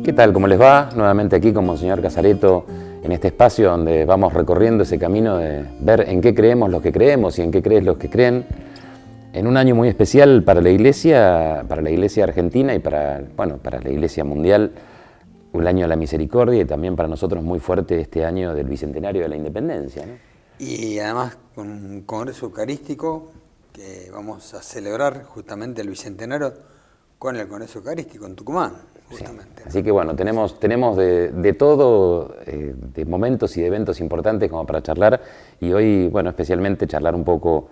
¿Qué tal? ¿Cómo les va? Nuevamente aquí con Monseñor Casareto en este espacio donde vamos recorriendo ese camino de ver en qué creemos los que creemos y en qué creen los que creen. En un año muy especial para la Iglesia argentina y para la Iglesia mundial, un año de la misericordia y también para nosotros muy fuerte este año del Bicentenario de la Independencia, ¿no? Y además con un congreso eucarístico que vamos a celebrar justamente el Bicentenario con el Congreso Eucarístico en Tucumán. Justamente. Sí. Así que bueno, tenemos de todo, de momentos y de eventos importantes como para charlar, y hoy, bueno, especialmente charlar un poco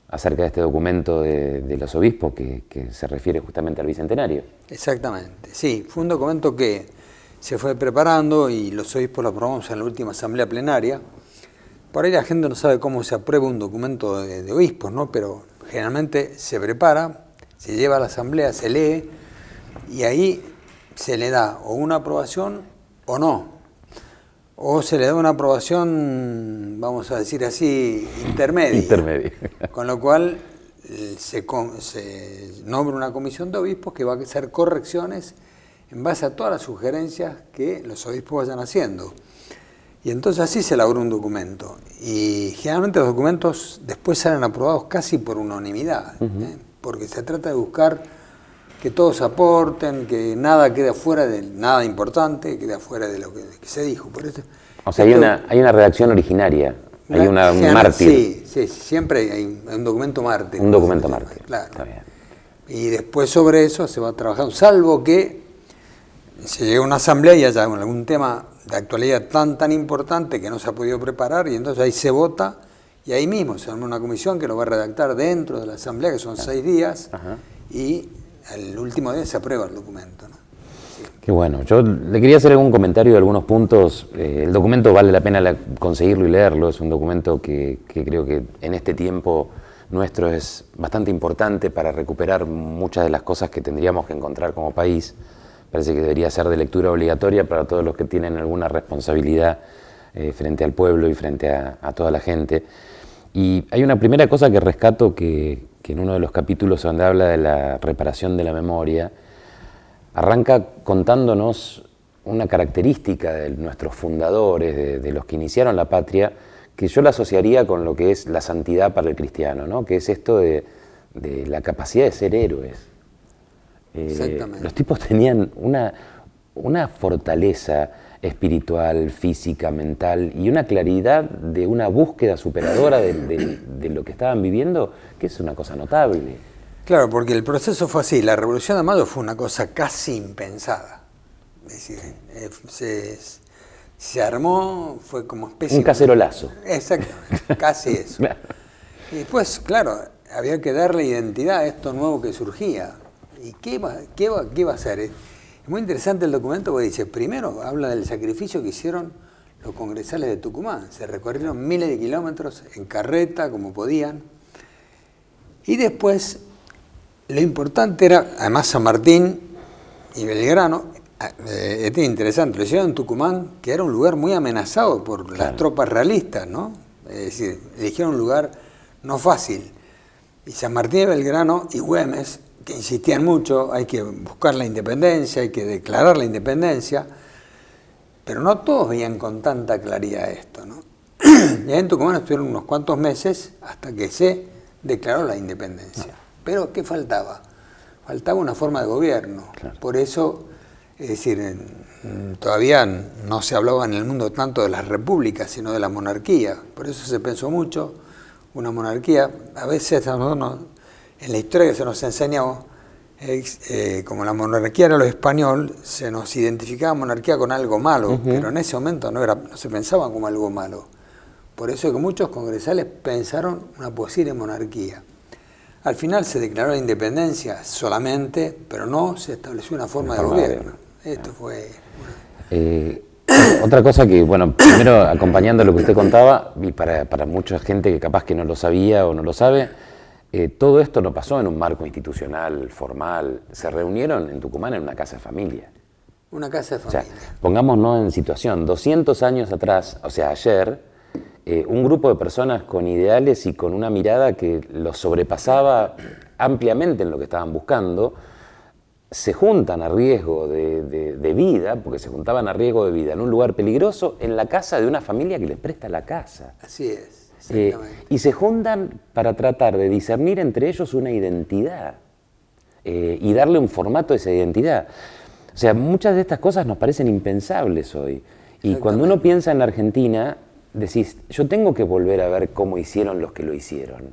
acerca de este documento de los obispos que se refiere justamente al Bicentenario. Exactamente, sí, fue un documento que se fue preparando y los obispos lo aprobamos en la última asamblea plenaria. Por ahí la gente no sabe cómo se aprueba un documento de obispos, ¿no? Pero generalmente se prepara, se lleva a la asamblea, se lee y ahí se le da o una aprobación o no, o se le da una aprobación, vamos a decir así, intermedia. Con lo cual se nombra una comisión de obispos que va a hacer correcciones en base a todas las sugerencias que los obispos vayan haciendo. Y entonces así se elaboró un documento. Y generalmente los documentos después salen aprobados casi por unanimidad, porque se trata de buscar que todos aporten, que nada quede afuera de nada importante, quede afuera de lo que se dijo. Por eso, o sea, hay una redacción originaria, hay un mártir. Sí, siempre hay un documento mártir. Un documento mártir, claro. Está bien. Y después sobre eso se va trabajando, salvo que se llegue a una asamblea y haya algún tema de actualidad tan importante que no se ha podido preparar, y entonces ahí se vota, y ahí mismo se arma una comisión que lo va a redactar dentro de la asamblea, que son 6 días, y el último día se aprueba el documento, ¿no? Sí. Qué bueno. Yo le quería hacer algún comentario de algunos puntos. El documento vale la pena conseguirlo y leerlo. Es un documento que creo que en este tiempo nuestro es bastante importante para recuperar muchas de las cosas que tendríamos que encontrar como país. Parece que debería ser de lectura obligatoria para todos los que tienen alguna responsabilidad frente al pueblo y frente a toda la gente. Y hay una primera cosa que rescato que en uno de los capítulos donde habla de la reparación de la memoria, arranca contándonos una característica de nuestros fundadores, de los que iniciaron la patria, que yo la asociaría con lo que es la santidad para el cristiano, ¿no? Que es esto de la capacidad de ser héroes. Los tipos tenían una fortaleza espiritual, física, mental, y una claridad de una búsqueda superadora de lo que estaban viviendo, que es una cosa notable. Claro, porque el proceso fue así. La Revolución de Mayo fue una cosa casi impensada. Es decir, se armó, fue como especie... Un cacerolazo. Exactamente, casi eso. Claro. Y después, claro, había que darle identidad a esto nuevo que surgía. ¿Y qué va a hacer? Es muy interesante el documento porque dice, primero habla del sacrificio que hicieron los congresales de Tucumán. Se recorrieron miles de kilómetros en carreta, como podían. Y después, lo importante era, además San Martín y Belgrano, es interesante, lo hicieron en Tucumán, que era un lugar muy amenazado por las tropas realistas, ¿no? Es decir, eligieron un lugar no fácil. Y San Martín y Belgrano y Güemes, que insistían mucho, hay que buscar la independencia, hay que declarar la independencia, pero no todos veían con tanta claridad esto, ¿no? Y ahí en Tucumán estuvieron unos cuantos meses hasta que se declaró la independencia. Pero ¿qué faltaba? Faltaba una forma de gobierno. Claro. Por eso, es decir, todavía no se hablaba en el mundo tanto de las repúblicas, sino de la monarquía. Por eso se pensó mucho, una monarquía, a veces a nosotros en la historia que se nos enseñó, como la monarquía era lo español, se nos identificaba monarquía con algo malo, pero en ese momento no se pensaba como algo malo. Por eso es que muchos congresales pensaron una posible monarquía. Al final se declaró la independencia solamente, pero no se estableció una forma de gobierno. Esto fue... Otra cosa que, bueno, primero acompañando lo que usted contaba, y para mucha gente que capaz que no lo sabía o no lo sabe, todo esto no pasó en un marco institucional, formal. Se reunieron en Tucumán en una casa de familia. Una casa de familia. O sea, pongámonos en situación, 200 años atrás, o sea, ayer, un grupo de personas con ideales y con una mirada que los sobrepasaba ampliamente en lo que estaban buscando, se juntan a riesgo de vida, porque se juntaban a riesgo de vida en un lugar peligroso, en la casa de una familia que les presta la casa. Así es, exactamente. Y se juntan para tratar de discernir entre ellos una identidad y darle un formato a esa identidad. O sea, muchas de estas cosas nos parecen impensables hoy. Y cuando uno piensa en la Argentina, decís, yo tengo que volver a ver cómo hicieron los que lo hicieron.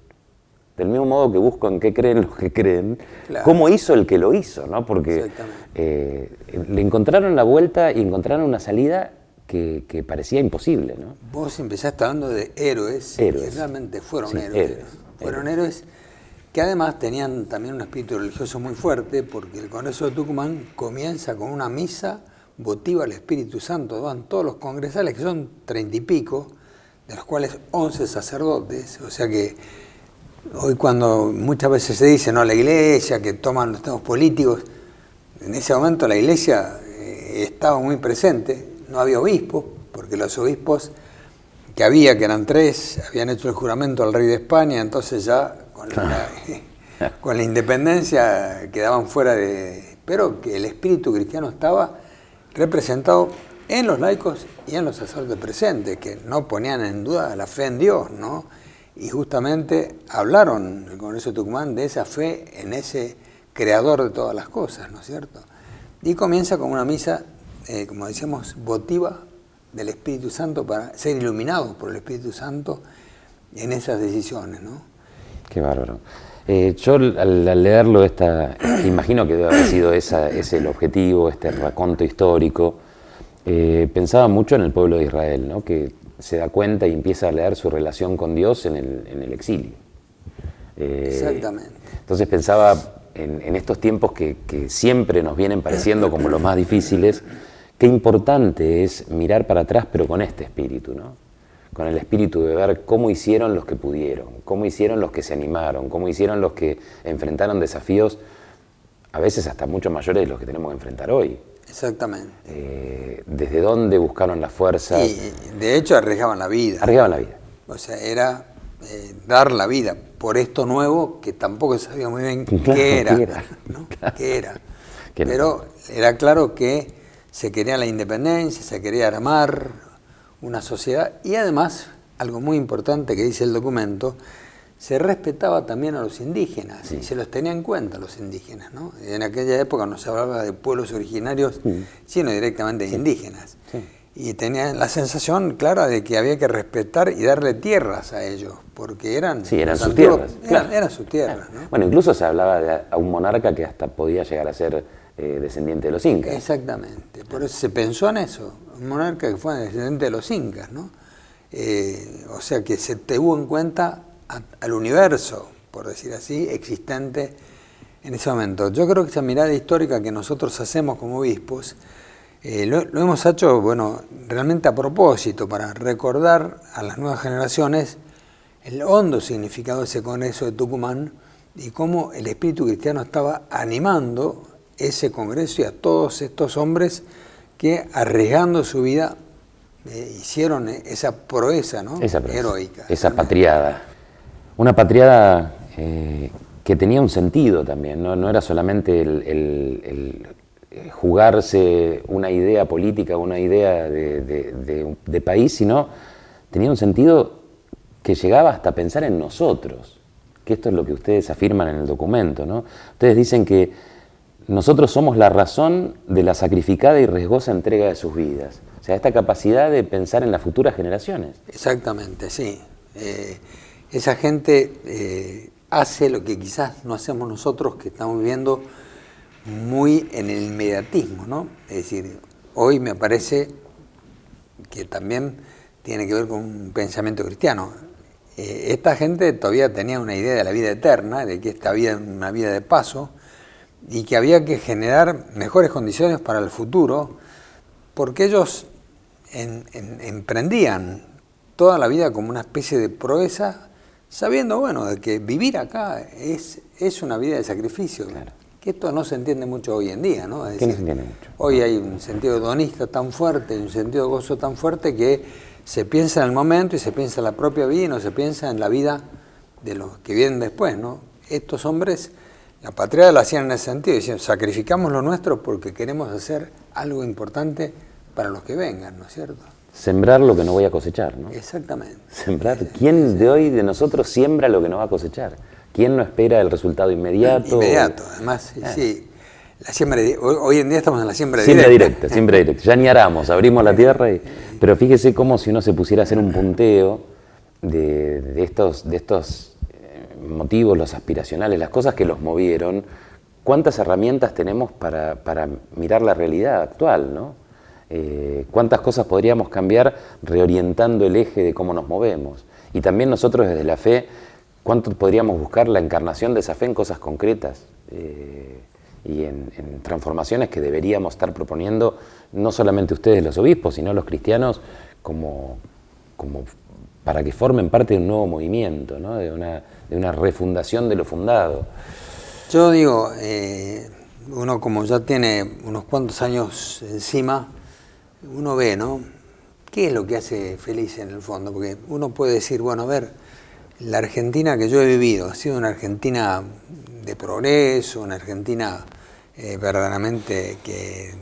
Del mismo modo que busco en qué creen los que creen, claro, cómo hizo el que lo hizo, ¿no? Porque le encontraron la vuelta y encontraron una salida que parecía imposible, ¿no? Vos empezaste hablando de héroes, que realmente fueron héroes. Fueron héroes que además tenían también un espíritu religioso muy fuerte, porque el Congreso de Tucumán comienza con una misa votiva al Espíritu Santo. Van todos los congresales, que son 30 y pico, de los cuales 11 sacerdotes. O sea que hoy cuando muchas veces se dice, no, la iglesia, que toman los temas políticos, en ese momento la iglesia estaba muy presente. No había obispos, porque los obispos que había, que eran 3, habían hecho el juramento al rey de España, entonces ya con la independencia quedaban fuera de... Pero que el espíritu cristiano estaba representado en los laicos y en los sacerdotes presentes, que no ponían en duda la fe en Dios, ¿no? Y justamente hablaron en el Congreso de Tucumán de esa fe en ese creador de todas las cosas, ¿no es cierto? Y comienza con una misa, como decíamos, votiva del Espíritu Santo para ser iluminados por el Espíritu Santo en esas decisiones, ¿no? Qué bárbaro. Yo al leerlo, imagino que debe haber sido ese el objetivo, este raconto histórico. Pensaba mucho en el pueblo de Israel, ¿no? Que se da cuenta y empieza a leer su relación con Dios en el exilio. Exactamente. Entonces pensaba en estos tiempos que siempre nos vienen pareciendo como los más difíciles, qué importante es mirar para atrás, pero con este espíritu, ¿no? Con el espíritu de ver cómo hicieron los que pudieron, cómo hicieron los que se animaron, cómo hicieron los que enfrentaron desafíos a veces hasta mucho mayores de los que tenemos que enfrentar hoy. Exactamente. Desde dónde buscaron las fuerzas. Y de hecho arriesgaban la vida. Arriesgaban la vida. O sea, era dar la vida por esto nuevo que tampoco sabía muy bien qué era. ¿No? Claro. ¿Qué era? Pero era claro que se quería la independencia, se quería armar una sociedad y además, algo muy importante que dice el documento, se respetaba también a los indígenas y se los tenía en cuenta los indígenas, ¿no? En aquella época no se hablaba de pueblos originarios, sino directamente de indígenas. Sí. Y tenía la sensación clara de que había que respetar y darle tierras a ellos, porque eran sus tierras. Eran sus tierras, ¿no? Bueno, incluso se hablaba de a un monarca que hasta podía llegar a ser descendiente de los incas. Exactamente, por eso se pensó en eso, un monarca que fue descendiente de los incas, ¿no? O sea que se tuvo en cuenta al universo, por decir así, existente en ese momento. Yo creo que esa mirada histórica que nosotros hacemos como obispos, lo hemos hecho, bueno, realmente a propósito, para recordar a las nuevas generaciones el hondo significado de ese Congreso de Tucumán y cómo el espíritu cristiano estaba animando ese Congreso y a todos estos hombres que, arriesgando su vida, hicieron esa proeza, ¿no? Heroica. Esa patriada. Una patriada que tenía un sentido también, ¿no? No era solamente el jugarse una idea política, una idea de país, sino tenía un sentido que llegaba hasta pensar en nosotros, que esto es lo que ustedes afirman en el documento, ¿no? Ustedes dicen que nosotros somos la razón de la sacrificada y riesgosa entrega de sus vidas. O sea, esta capacidad de pensar en las futuras generaciones. Exactamente, sí. Esa gente hace lo que quizás no hacemos nosotros, que estamos viviendo muy en el inmediatismo, ¿no? Es decir, hoy me parece que también tiene que ver con un pensamiento cristiano. Esta gente todavía tenía una idea de la vida eterna, de que esta vida es una vida de paso, y que había que generar mejores condiciones para el futuro, porque ellos emprendían toda la vida como una especie de proeza sabiendo, bueno, de que vivir acá es una vida de sacrificio. Claro. Que esto no se entiende mucho hoy en día, ¿no? Es Que no decir, se entiende mucho. hoy hay un sentido hedonista tan fuerte, un sentido de gozo tan fuerte que se piensa en el momento y se piensa en la propia vida y no se piensa en la vida de los que vienen después, ¿no? Estos hombres, la patria lo hacían en ese sentido, decían, sacrificamos lo nuestro porque queremos hacer algo importante para los que vengan, ¿no es cierto? Sembrar lo que no voy a cosechar, ¿no? Exactamente. Sembrar. ¿Quién de hoy de nosotros siembra lo que no va a cosechar? ¿Quién no espera el resultado inmediato? Inmediato, además, sí. La siembra, hoy en día estamos en la siembra directa. Siembra directa. Ya ni aramos, abrimos la tierra. Pero fíjese cómo si uno se pusiera a hacer un punteo de estos motivos, los aspiracionales, las cosas que los movieron, cuántas herramientas tenemos para mirar la realidad actual, ¿no? Cuántas cosas podríamos cambiar reorientando el eje de cómo nos movemos. Y también nosotros desde la fe, cuánto podríamos buscar la encarnación de esa fe en cosas concretas y en transformaciones que deberíamos estar proponiendo, no solamente ustedes los obispos, sino los cristianos como para que formen parte de un nuevo movimiento, ¿no? de una refundación de lo fundado. Yo digo, uno como ya tiene unos cuantos años encima, uno ve, ¿no? ¿Qué es lo que hace feliz en el fondo? Porque uno puede decir, bueno, a ver, la Argentina que yo he vivido ha sido una Argentina de progreso, una Argentina verdaderamente que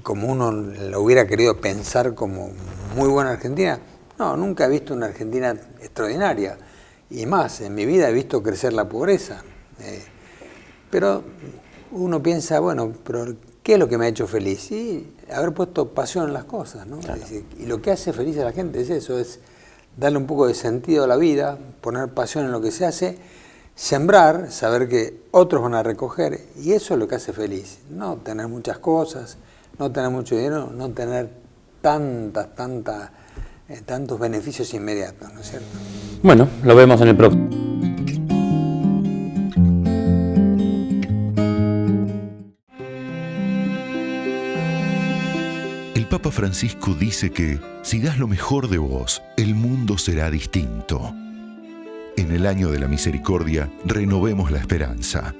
como uno lo hubiera querido pensar como muy buena Argentina. No, nunca he visto una Argentina extraordinaria. Y más, en mi vida he visto crecer la pobreza. Pero uno piensa, bueno, pero ¿qué es lo que me ha hecho feliz? Y haber puesto pasión en las cosas, ¿no? Claro. Y lo que hace feliz a la gente es eso, es darle un poco de sentido a la vida, poner pasión en lo que se hace, sembrar, saber que otros van a recoger, y eso es lo que hace feliz. No tener muchas cosas, no tener mucho dinero, no tener tantos beneficios inmediatos, ¿no es cierto? Bueno, lo vemos en el próximo. El Papa Francisco dice que si das lo mejor de vos, el mundo será distinto. En el año de la misericordia, renovemos la esperanza.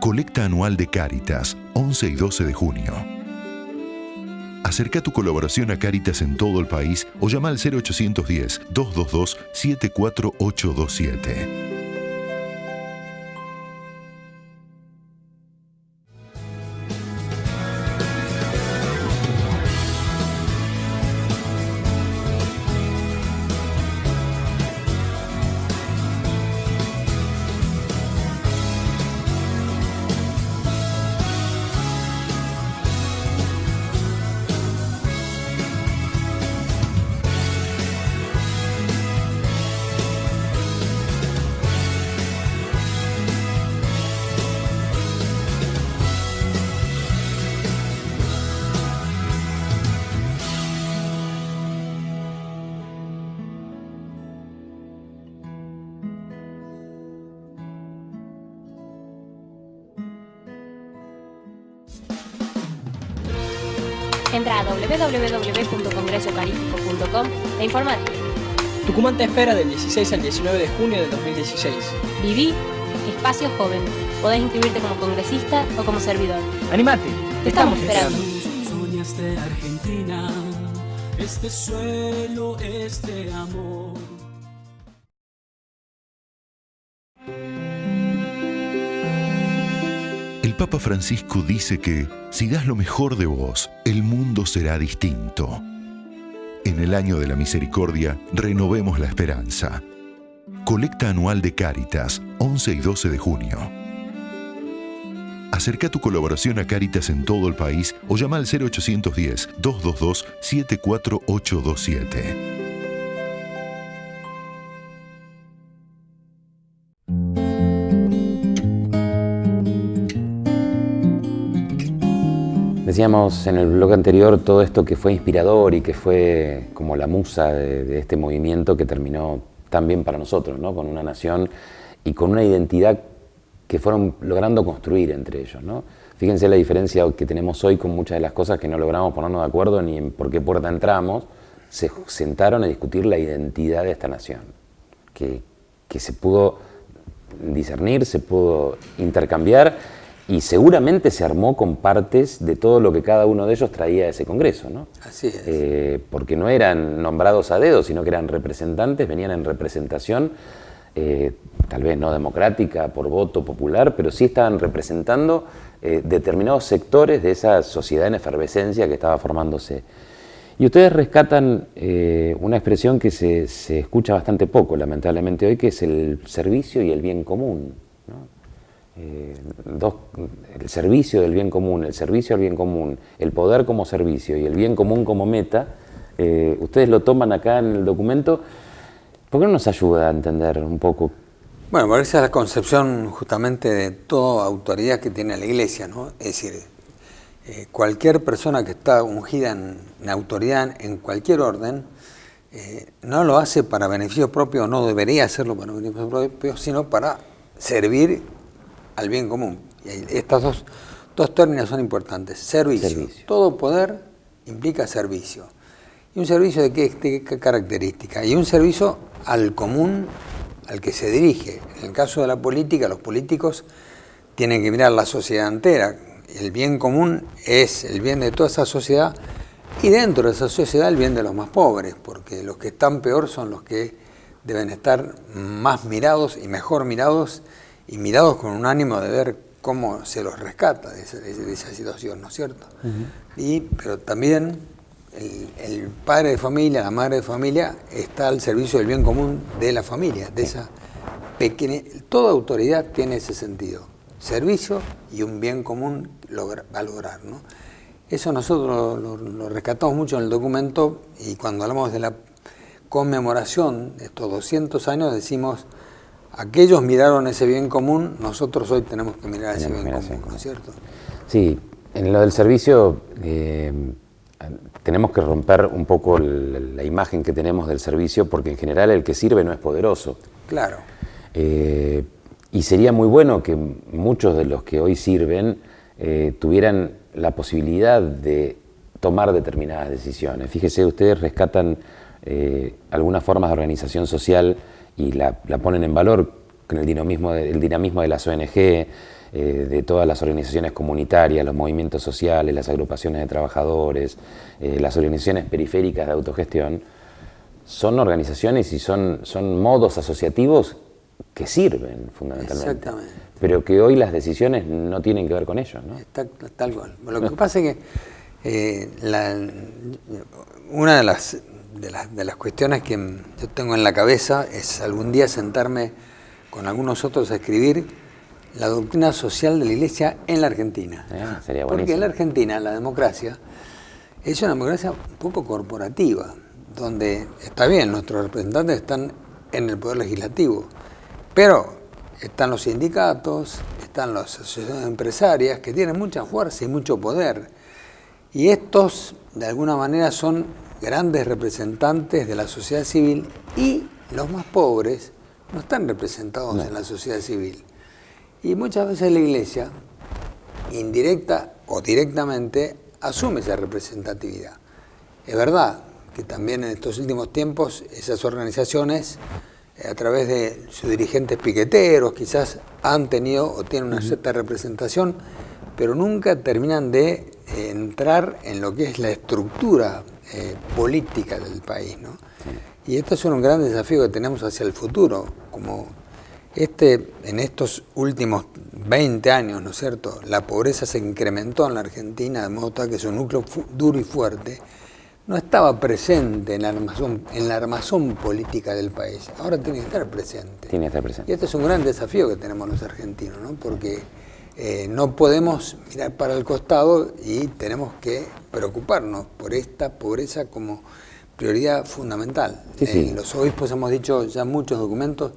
Colecta anual de Cáritas, 11 y 12 de junio. Acerca tu colaboración a Cáritas en todo el país o llama al 0810-222-74827. Entra a www.congresoeucarístico.com e informate. Tucumán te espera del 16 al 19 de junio de 2016. Viví Espacio Joven. Podés inscribirte como congresista o como servidor. ¡Animate! Te estamos esperando. Sueñas de Argentina, este suelo, este amor. El Papa Francisco dice que si das lo mejor de vos, el mundo será distinto. En el año de la misericordia, renovemos la esperanza. Colecta anual de Cáritas, 11 y 12 de junio. Acerca tu colaboración a Cáritas en todo el país o llama al 0810-222-74827. Decíamos en el bloque anterior todo esto que fue inspirador y que fue como la musa de este movimiento que terminó tan bien para nosotros, ¿no? Con una nación y con una identidad que fueron logrando construir entre ellos, ¿no? Fíjense la diferencia que tenemos hoy con muchas de las cosas que no logramos ponernos de acuerdo ni en por qué puerta entramos. Se sentaron a discutir la identidad de esta nación, que que se pudo discernir, se pudo intercambiar y seguramente se armó con partes de todo lo que cada uno de ellos traía a ese congreso, ¿no? Así es. Porque no eran nombrados a dedo, sino que eran representantes, venían en representación, tal vez no democrática por voto popular, pero sí estaban representando determinados sectores de esa sociedad en efervescencia que estaba formándose. Y ustedes rescatan una expresión que se escucha bastante poco, lamentablemente hoy, que es el servicio y el bien común, ¿no? El servicio del bien común, el servicio al bien común, el poder como servicio y el bien común como meta, ustedes lo toman acá en el documento. ¿Por qué no nos ayuda a entender un poco? Bueno, porque esa es la concepción justamente de toda autoridad que tiene la Iglesia, ¿no? Es decir, cualquier persona que está ungida en autoridad en cualquier orden, no lo hace para beneficio propio, no debería hacerlo para beneficio propio, sino para servir al bien común. Y estos dos términos son importantes. Servicio. Todo poder implica servicio. ¿Y un servicio de qué característica? Y un servicio al común al que se dirige. En el caso de la política, los políticos tienen que mirar la sociedad entera. El bien común es el bien de toda esa sociedad y dentro de esa sociedad el bien de los más pobres, porque los que están peor son los que deben estar más mirados y mejor mirados y mirados con un ánimo de ver cómo se los rescata de esa situación, ¿no es cierto? Pero también el padre de familia, la madre de familia está al servicio del bien común de la familia, de esa pequeña. Toda autoridad tiene ese sentido, servicio y un bien común a lograr, ¿no? Eso nosotros lo rescatamos mucho en el documento y cuando hablamos de la conmemoración de estos 200 años decimos, aquellos miraron ese bien común, nosotros hoy tenemos que mirar ese bien común, ¿no es cierto? Sí, en lo del servicio tenemos que romper un poco la imagen que tenemos del servicio porque en general el que sirve no es poderoso. Claro. Y sería muy bueno que muchos de los que hoy sirven tuvieran la posibilidad de tomar determinadas decisiones. Fíjese, ustedes rescatan algunas formas de organización social y la ponen en valor con el dinamismo de las ONG, de todas las organizaciones comunitarias, los movimientos sociales, las agrupaciones de trabajadores, las organizaciones periféricas de autogestión. Son organizaciones y son modos asociativos que sirven fundamentalmente. Exactamente. Pero que hoy las decisiones no tienen que ver con ellos, ¿no? Tal cual. Lo que pasa es que una de las cuestiones que yo tengo en la cabeza es algún día sentarme con algunos otros a escribir la doctrina social de la Iglesia en la Argentina. Sería buenísimo. Porque en la Argentina la democracia es una democracia un poco corporativa, donde está bien, nuestros representantes están en el poder legislativo, pero están los sindicatos, están las asociaciones empresarias que tienen mucha fuerza y mucho poder. Y estos, de alguna manera, son grandes representantes de la sociedad civil y los más pobres no están representados en la sociedad civil. Y muchas veces la Iglesia, indirecta o directamente, asume esa representatividad. Es verdad que también en estos últimos tiempos esas organizaciones, a través de sus dirigentes piqueteros, quizás han tenido o tienen una cierta representación, pero nunca terminan de entrar en lo que es la estructura política del país, ¿no? Y esto es un gran desafío que tenemos hacia el futuro, como en estos últimos 20 años, ¿no es cierto? La pobreza se incrementó en la Argentina de modo tal que su núcleo duro y fuerte no estaba presente en la armazón política del país. Ahora tiene que estar presente. Tiene que estar presente. Y este es un gran desafío que tenemos los argentinos, ¿no? Porque no podemos mirar para el costado y tenemos que preocuparnos por esta pobreza como prioridad fundamental. Sí. Los obispos hemos dicho ya en muchos documentos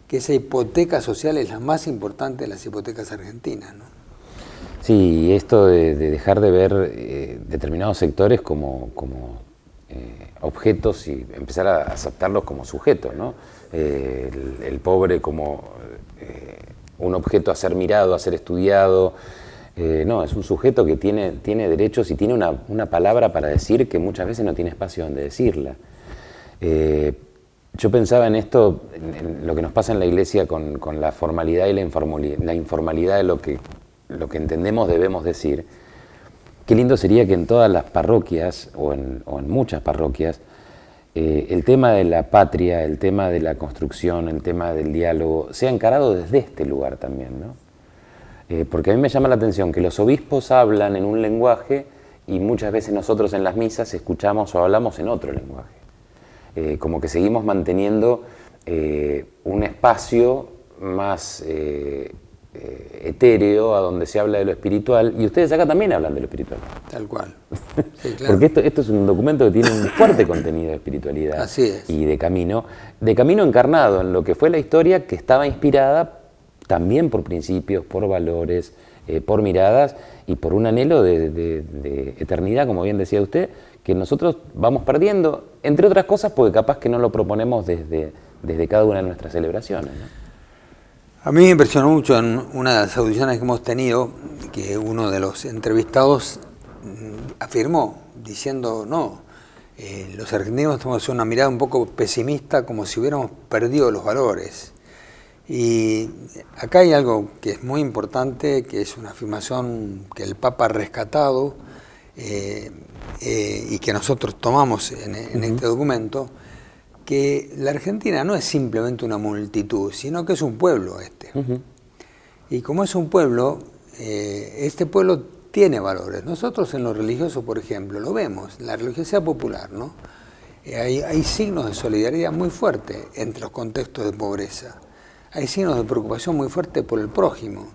que esa hipoteca social es la más importante de las hipotecas argentinas, ¿no? Sí, esto de dejar de ver determinados sectores como objetos y empezar a aceptarlos como sujetos, ¿no? El pobre como un objeto a ser mirado, a ser estudiado. No, es un sujeto que tiene derechos y tiene una palabra para decir que muchas veces no tiene espacio donde decirla. Yo pensaba en esto, en lo que nos pasa en la iglesia con la formalidad y la informalidad de lo que entendemos debemos decir. Qué lindo sería que en todas las parroquias, o en muchas parroquias, el tema de la patria, el tema de la construcción, el tema del diálogo, sea encarado desde este lugar también, ¿no? Porque a mí me llama la atención que los obispos hablan en un lenguaje y muchas veces nosotros en las misas escuchamos o hablamos en otro lenguaje. Como que seguimos manteniendo un espacio más etéreo a donde se habla de lo espiritual, y ustedes acá también hablan de lo espiritual. Tal cual. Sí, claro. Porque esto es un documento que tiene un fuerte contenido de espiritualidad. Así es. Y de camino encarnado en lo que fue la historia, que estaba inspirada también por principios, por valores, por miradas y por un anhelo de eternidad, como bien decía usted, que nosotros vamos perdiendo, entre otras cosas porque capaz que no lo proponemos desde cada una de nuestras celebraciones, ¿no? A mí me impresionó mucho en una de las audiciones que hemos tenido, que uno de los entrevistados afirmó, diciendo, no, los argentinos tenemos una mirada un poco pesimista, como si hubiéramos perdido los valores. Y acá hay algo que es muy importante, que es una afirmación que el Papa ha rescatado y que nosotros tomamos en este documento, que la Argentina no es simplemente una multitud, sino que es un pueblo este. Y como es un pueblo, este pueblo tiene valores. Nosotros en lo religioso, por ejemplo, lo vemos, la religiosidad popular, ¿no? Hay signos de solidaridad muy fuertes entre los contextos de pobreza. Hay signos de preocupación muy fuerte por el prójimo.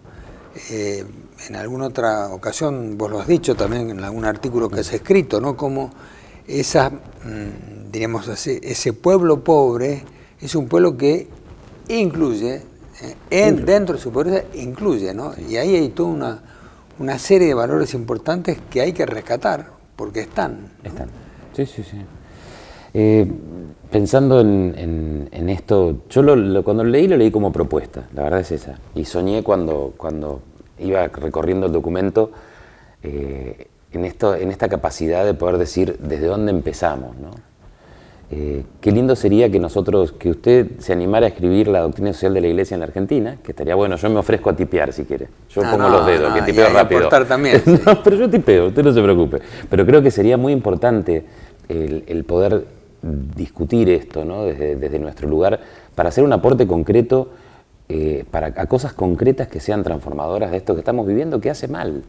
En alguna otra ocasión, vos lo has dicho también en algún artículo que has escrito, ¿no? Como diríamos así, ese pueblo pobre es un pueblo que incluye, dentro de su pobreza, incluye, ¿no? Y ahí hay toda una serie de valores importantes que hay que rescatar, porque están, ¿no? Están. Sí, sí, sí. Pensando en esto, yo cuando lo leí como propuesta, la verdad es esa. Y soñé cuando iba recorriendo el documento en esta capacidad de poder decir desde dónde empezamos, ¿no? Qué lindo sería que usted se animara a escribir la doctrina social de la Iglesia en la Argentina, que estaría bueno. Yo me ofrezco a tipear si quiere. Yo pongo los dedos, que tipeo rápido. También, sí. No, pero yo tipeo, usted no se preocupe. Pero creo que sería muy importante el poder discutir esto, ¿no? desde nuestro lugar, para hacer un aporte concreto a cosas concretas que sean transformadoras de esto que estamos viviendo, que hace mal.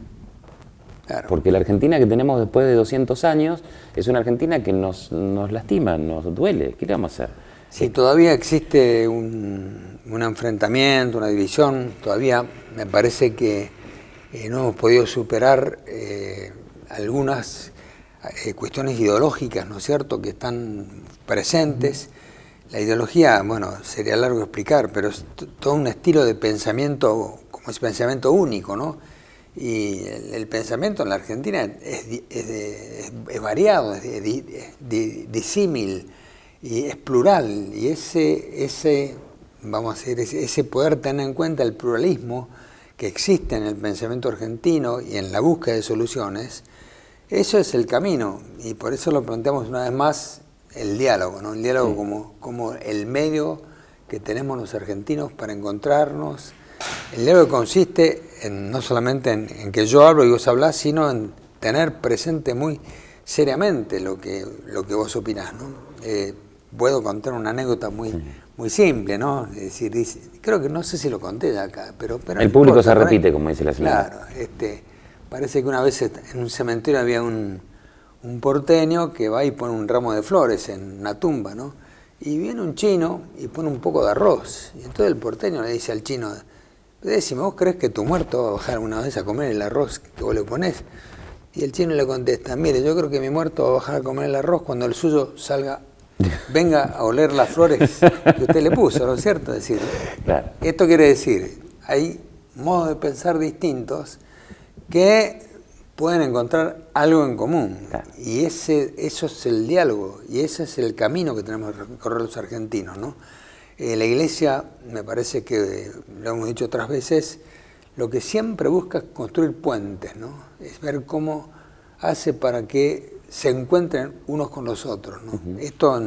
Claro. Porque la Argentina que tenemos después de 200 años es una Argentina que nos lastima, nos duele. ¿Qué le vamos a hacer? Sí, todavía existe un enfrentamiento, una división. Todavía me parece que no hemos podido superar algunas cuestiones ideológicas, ¿no es cierto?, que están presentes. La ideología, bueno, sería largo explicar, pero es todo un estilo de pensamiento, como es pensamiento único, ¿no? Y el pensamiento en la Argentina es variado, es disímil y es plural. Y ese poder tener en cuenta el pluralismo que existe en el pensamiento argentino y en la búsqueda de soluciones, eso es el camino. Y por eso lo planteamos una vez más, el diálogo, ¿no? El diálogo como el medio que tenemos los argentinos para encontrarnos. El diálogo consiste no solamente en que yo hablo y vos hablás, sino en tener presente muy seriamente lo que vos opinás, ¿no? Puedo contar una anécdota muy simple, ¿no? Es decir, creo que no sé si lo conté ya acá, pero el público se repite, como dice la señora. Claro, parece que una vez en un cementerio había un porteño que va y pone un ramo de flores en una tumba, ¿no? Y viene un chino y pone un poco de arroz. Y entonces el porteño le dice al chino, decime, ¿vos crees que tu muerto va a bajar una vez a comer el arroz que vos le ponés? Y el chino le contesta, mire, yo creo que mi muerto va a bajar a comer el arroz cuando el suyo venga a oler las flores que usted le puso, ¿no es cierto? Es decir, claro. Esto quiere decir, hay modos de pensar distintos que pueden encontrar algo en común. Claro. Y eso es el diálogo, y ese es el camino que tenemos que recorrer los argentinos, ¿no? La Iglesia, me parece que, lo hemos dicho otras veces, lo que siempre busca es construir puentes, ¿no? Es ver cómo hace para que se encuentren unos con los otros, ¿no? Esto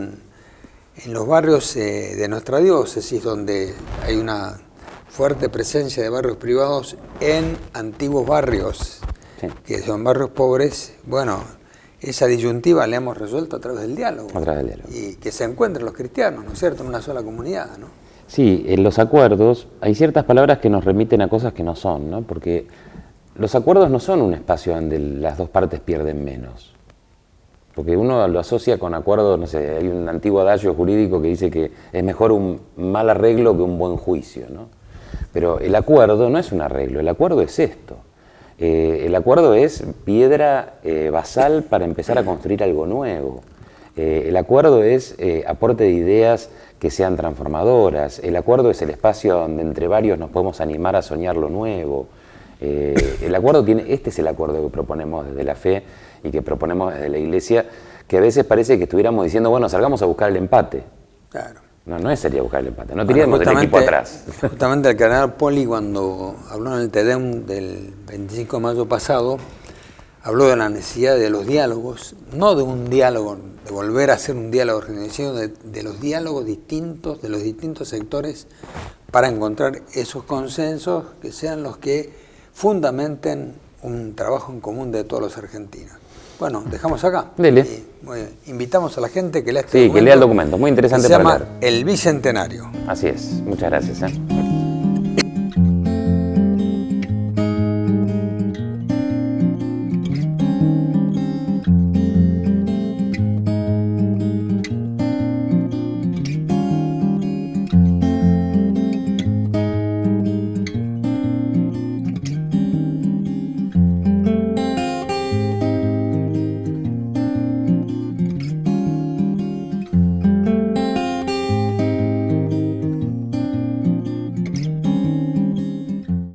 en los barrios de nuestra diócesis, donde hay una fuerte presencia de barrios privados en antiguos barrios, Sí. que son barrios pobres, bueno, esa disyuntiva la hemos resuelto a través del diálogo. A través del diálogo. Y que se encuentren los cristianos, ¿no es cierto?, en una sola comunidad, ¿no? Sí, en los acuerdos hay ciertas palabras que nos remiten a cosas que no son, ¿no? Porque los acuerdos no son un espacio donde las dos partes pierden menos. Porque uno lo asocia con acuerdos, no sé, hay un antiguo adagio jurídico que dice que es mejor un mal arreglo que un buen juicio, ¿no? Pero el acuerdo no es un arreglo, el acuerdo es esto. El acuerdo es piedra basal para empezar a construir algo nuevo. El acuerdo es aporte de ideas que sean transformadoras. El acuerdo es el espacio donde entre varios nos podemos animar a soñar lo nuevo. El acuerdo este es el acuerdo que proponemos desde la fe y que proponemos desde la Iglesia, que a veces parece que estuviéramos diciendo, bueno, salgamos a buscar el empate. Claro. No sería buscar el empate, no tiremos el equipo atrás. Justamente el cardenal Poli, cuando habló en el Te Deum del 25 de mayo pasado, habló de la necesidad de los diálogos, no de un diálogo, de volver a hacer un diálogo organizado, de los diálogos distintos, de los distintos sectores, para encontrar esos consensos que sean los que fundamenten un trabajo en común de todos los argentinos. Bueno, dejamos acá. Dele. Invitamos a la gente que lea este documento. Sí, que lea el documento, muy interesante para leer. Se llama El Bicentenario. Así es, muchas gracias.